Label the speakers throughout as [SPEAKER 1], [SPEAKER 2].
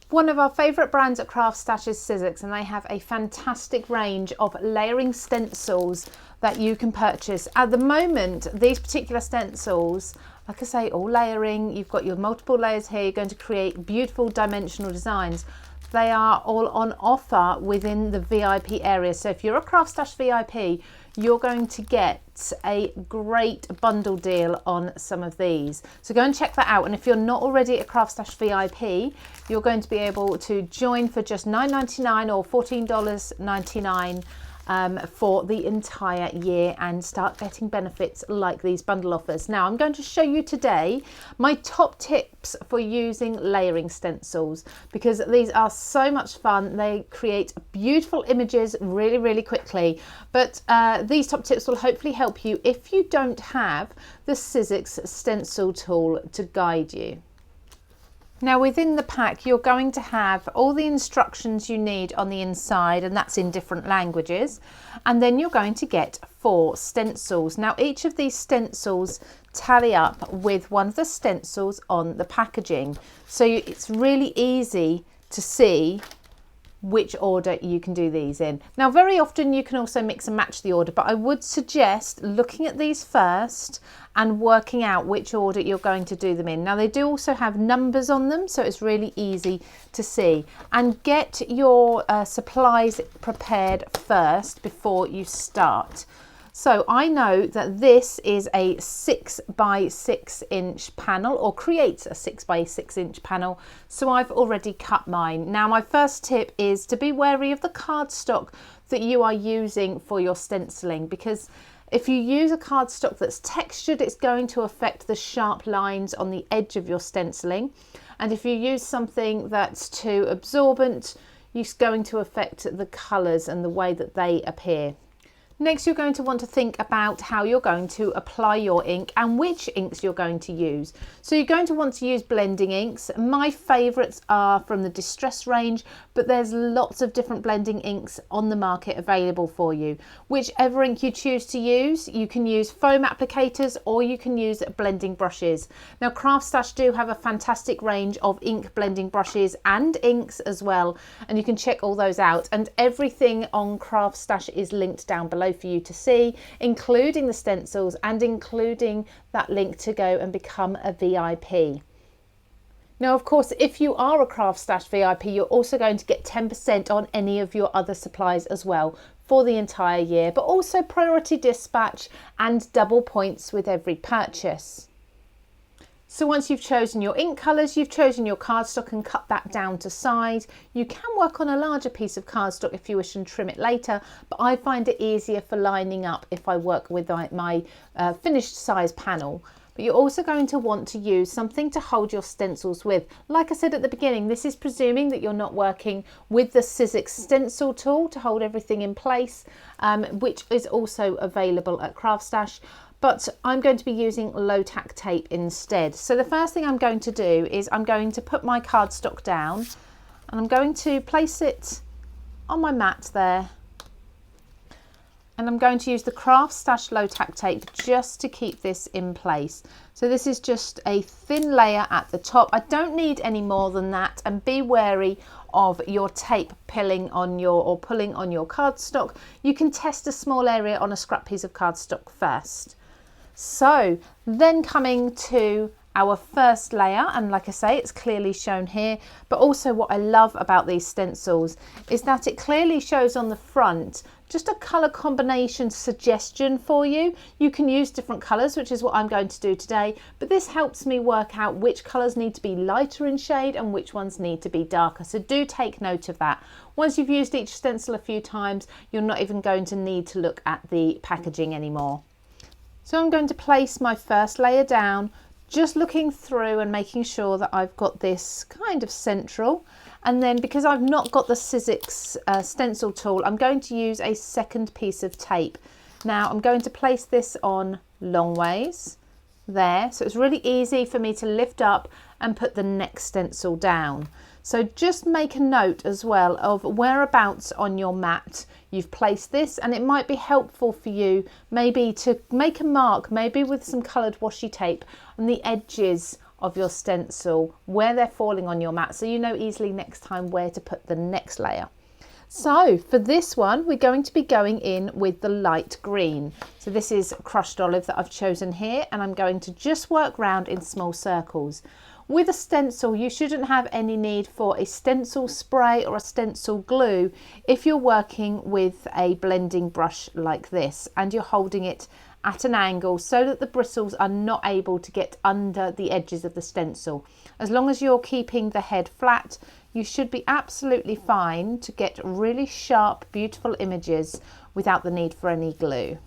[SPEAKER 1] One of our favourite brands at CraftStash is Sizzix, and they have a fantastic range of layering stencils that you can purchase. At the moment, these particular stencils, like I say, all layering, you've got your multiple layers here, you're going to create beautiful dimensional designs. They are all on offer within the VIP area. So if you're a CraftStash VIP, you're going to get a great bundle deal on some of these. So go and check that out. And if you're not already a CraftStash VIP, you're going to be able to join for just $9.99 or $14.99 for the entire year and start getting benefits like these bundle offers. Now I'm going to show you today my top tips for using layering stencils, because these are so much fun. They create beautiful images really quickly, but these top tips will hopefully help you if you don't have the Sizzix stencil tool to guide you. Now within the pack, you're going to have all the instructions you need on the inside, and that's in different languages. And then you're going to get 4 stencils. Now each of these stencils tally up with one of the stencils on the packaging. So it's really easy to see which order you can do these in. Now very often you can also mix and match the order, but I would suggest looking at these first and working out which order you're going to do them in. Now they do also have numbers on them, so it's really easy to see. And get your supplies prepared first before you start. So I know that this is a 6 by 6 inch panel, or creates a 6 by 6 inch panel. So I've already cut mine. Now my first tip is to be wary of the cardstock that you are using for your stenciling, because if you use a cardstock that's textured, it's going to affect the sharp lines on the edge of your stenciling. And if you use something that's too absorbent, it's going to affect the colours and the way that they appear. Next, you're going to want to think about how you're going to apply your ink and which inks you're going to use. So you're going to want to use blending inks. My favourites are from the Distress range, but there's lots of different blending inks on the market available for you. Whichever ink you choose to use, you can use foam applicators or you can use blending brushes. Now CraftStash do have a fantastic range of ink blending brushes and inks as well, and you can check all those out. And everything on CraftStash is linked down below for you to see, including the stencils and including that link to go and become a VIP. Now of course, if you are a CraftStash VIP, you're also going to get 10% on any of your other supplies as well for the entire year, but also priority dispatch and double points with every purchase. So once you've chosen your ink colours, you've chosen your cardstock and cut that down to size. You can work on a larger piece of cardstock if you wish and trim it later, but I find it easier for lining up if I work with my finished size panel. But you're also going to want to use something to hold your stencils with. Like I said at the beginning, this is presuming that you're not working with the Sizzix stencil tool to hold everything in place, which is also available at CraftStash. But I'm going to be using low tack tape instead. So the first thing I'm going to do is I'm going to put my cardstock down and I'm going to place it on my mat there. And I'm going to use the CraftStash low tack tape just to keep this in place. So this is just a thin layer at the top. I don't need any more than that, and be wary of your tape pulling on your cardstock. You can test a small area on a scrap piece of cardstock first. So then coming to our first layer, and like I say, it's clearly shown here, but also what I love about these stencils is that it clearly shows on the front just a colour combination suggestion for you. You can use different colours, which is what I'm going to do today, but this helps me work out which colours need to be lighter in shade and which ones need to be darker. So do take note of that. Once you've used each stencil a few times, you're not even going to need to look at the packaging anymore. So I'm going to place my first layer down, just looking through and making sure that I've got this kind of central. And then because I've not got the Sizzix stencil tool, I'm going to use a second piece of tape. Now I'm going to place this on long ways there. So it's really easy for me to lift up and put the next stencil down. So just make a note as well of whereabouts on your mat you've placed this, and it might be helpful for you maybe to make a mark, maybe with some coloured washi tape on the edges of your stencil where they're falling on your mat, so you know easily next time where to put the next layer. So for this one, we're going to be going in with the light green. So this is crushed olive that I've chosen here, and I'm going to just work round in small circles. With a stencil, you shouldn't have any need for a stencil spray or a stencil glue if you're working with a blending brush like this and you're holding it at an angle so that the bristles are not able to get under the edges of the stencil. As long as you're keeping the head flat, you should be absolutely fine to get really sharp, beautiful images without the need for any glue.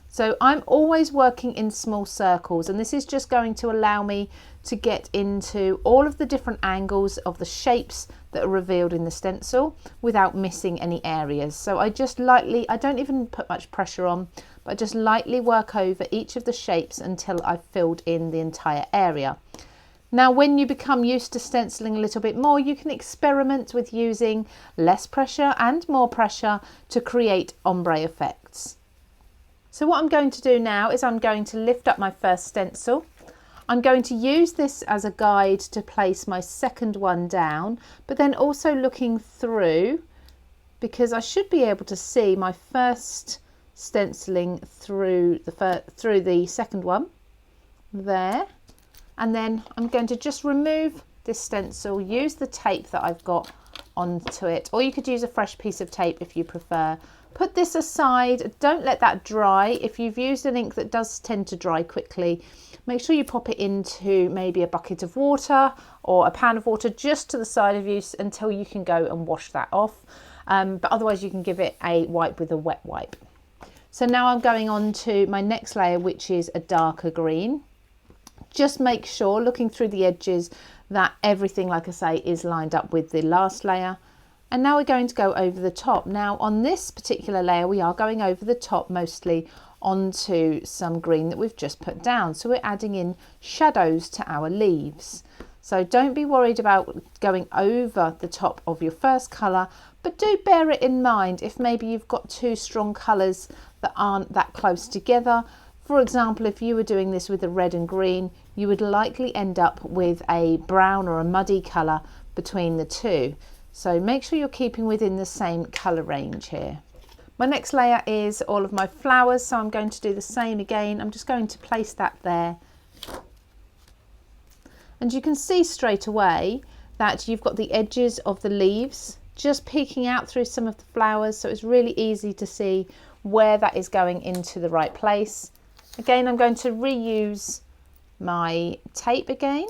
[SPEAKER 1] So I'm always working in small circles, and this is just going to allow me to get into all of the different angles of the shapes that are revealed in the stencil without missing any areas. So I just lightly, I don't even put much pressure on, but I just lightly work over each of the shapes until I've filled in the entire area. Now, when you become used to stenciling a little bit more, you can experiment with using less pressure and more pressure to create ombre effects. So what I'm going to do now is I'm going to lift up my first stencil. I'm going to use this as a guide to place my second one down, but then also looking through, because I should be able to see my first stenciling through the second one there. And then I'm going to just remove this stencil, use the tape that I've got onto it, or you could use a fresh piece of tape if you prefer. Put this aside, don't let that dry. If you've used an ink that does tend to dry quickly, make sure you pop it into maybe a bucket of water or a pan of water just to the side of you until you can go and wash that off. But otherwise you can give it a wipe with a wet wipe. So now I'm going on to my next layer, which is a darker green. Just make sure, looking through the edges, that everything, like I say, is lined up with the last layer. And now we're going to go over the top. Now on this particular layer, we are going over the top mostly onto some green that we've just put down. So we're adding in shadows to our leaves. So don't be worried about going over the top of your first colour, but do bear it in mind if maybe you've got two strong colours that aren't that close together. For example, if you were doing this with a red and green, you would likely end up with a brown or a muddy colour between the two. So make sure you're keeping within the same colour range here. My next layer is all of my flowers, so I'm going to do the same again. I'm just going to place that there. And you can see straight away that you've got the edges of the leaves just peeking out through some of the flowers, so it's really easy to see where that is going into the right place. Again, I'm going to reuse my tape again.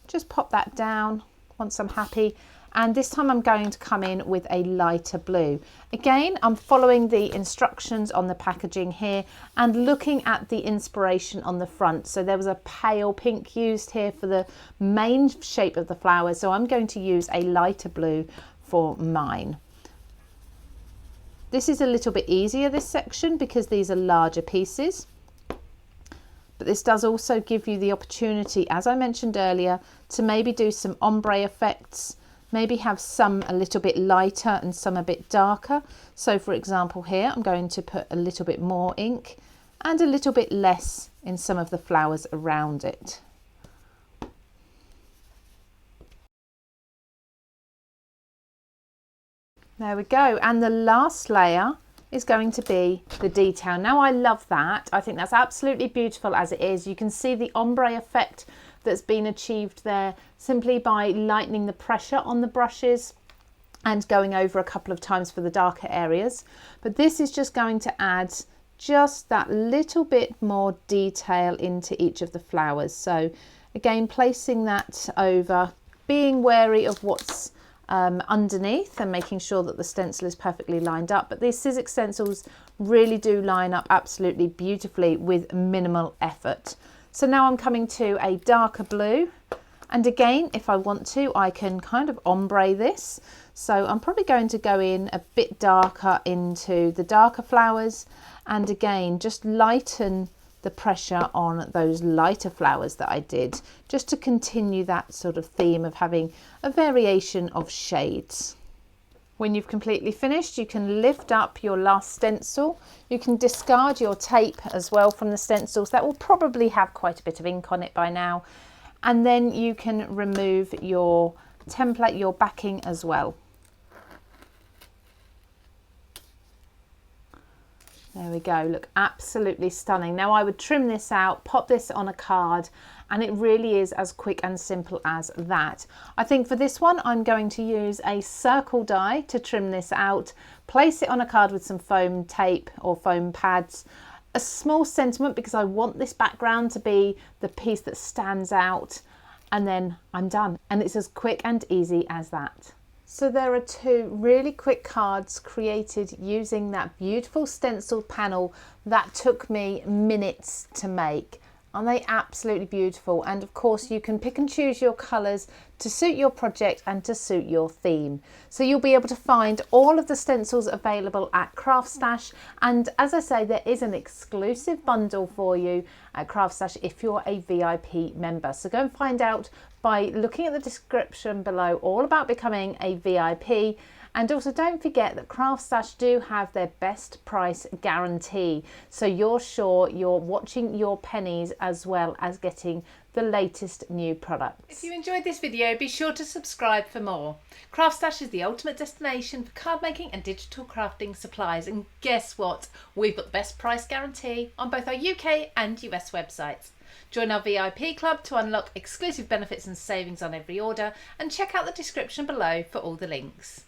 [SPEAKER 1] Just pop that down once I'm happy. And this time I'm going to come in with a lighter blue. Again, I'm following the instructions on the packaging here and looking at the inspiration on the front. So there was a pale pink used here for the main shape of the flower. So I'm going to use a lighter blue for mine. This is a little bit easier, this section, because these are larger pieces. But this does also give you the opportunity, as I mentioned earlier, to maybe do some ombre effects. Maybe have some a little bit lighter and some a bit darker. So for example here, I'm going to put a little bit more ink and a little bit less in some of the flowers around it. There we go. And the last layer is going to be the detail. Now I love that. I think that's absolutely beautiful as it is. You can see the ombre effect that's been achieved there simply by lightening the pressure on the brushes and going over a couple of times for the darker areas. But this is just going to add just that little bit more detail into each of the flowers. So again, placing that over, being wary of what's underneath and making sure that the stencil is perfectly lined up. But these Sizzix stencils really do line up absolutely beautifully with minimal effort. So now I'm coming to a darker blue, and again, if I want to, I can kind of ombre this. So I'm probably going to go in a bit darker into the darker flowers, and again, just lighten the pressure on those lighter flowers that I did, just to continue that sort of theme of having a variation of shades. When you've completely finished, you can lift up your last stencil. You can discard your tape as well from the stencils. That will probably have quite a bit of ink on it by now. And then you can remove your template, your backing as well. There we go, look, absolutely stunning. Now I would trim this out, pop this on a card, and it really is as quick and simple as that. I think for this one, I'm going to use a circle die to trim this out, place it on a card with some foam tape or foam pads, a small sentiment because I want this background to be the piece that stands out, and then I'm done. And it's as quick and easy as that. So there are two really quick cards created using that beautiful stencil panel that took me minutes to make. Aren't they absolutely beautiful? And of course you can pick and choose your colours to suit your project and to suit your theme. So you'll be able to find all of the stencils available at CraftStash, and as I say, there is an exclusive bundle for you at CraftStash if you're a VIP member. So go and find out by looking at the description below all about becoming a VIP. And also don't forget that CraftStash do have their best price guarantee. So you're sure you're watching your pennies as well as getting the latest new products. If you enjoyed this video, be sure to subscribe for more. CraftStash is the ultimate destination for card making and digital crafting supplies. And guess what? We've got the best price guarantee on both our UK and US websites. Join our VIP club to unlock exclusive benefits and savings on every order, and check out the description below for all the links.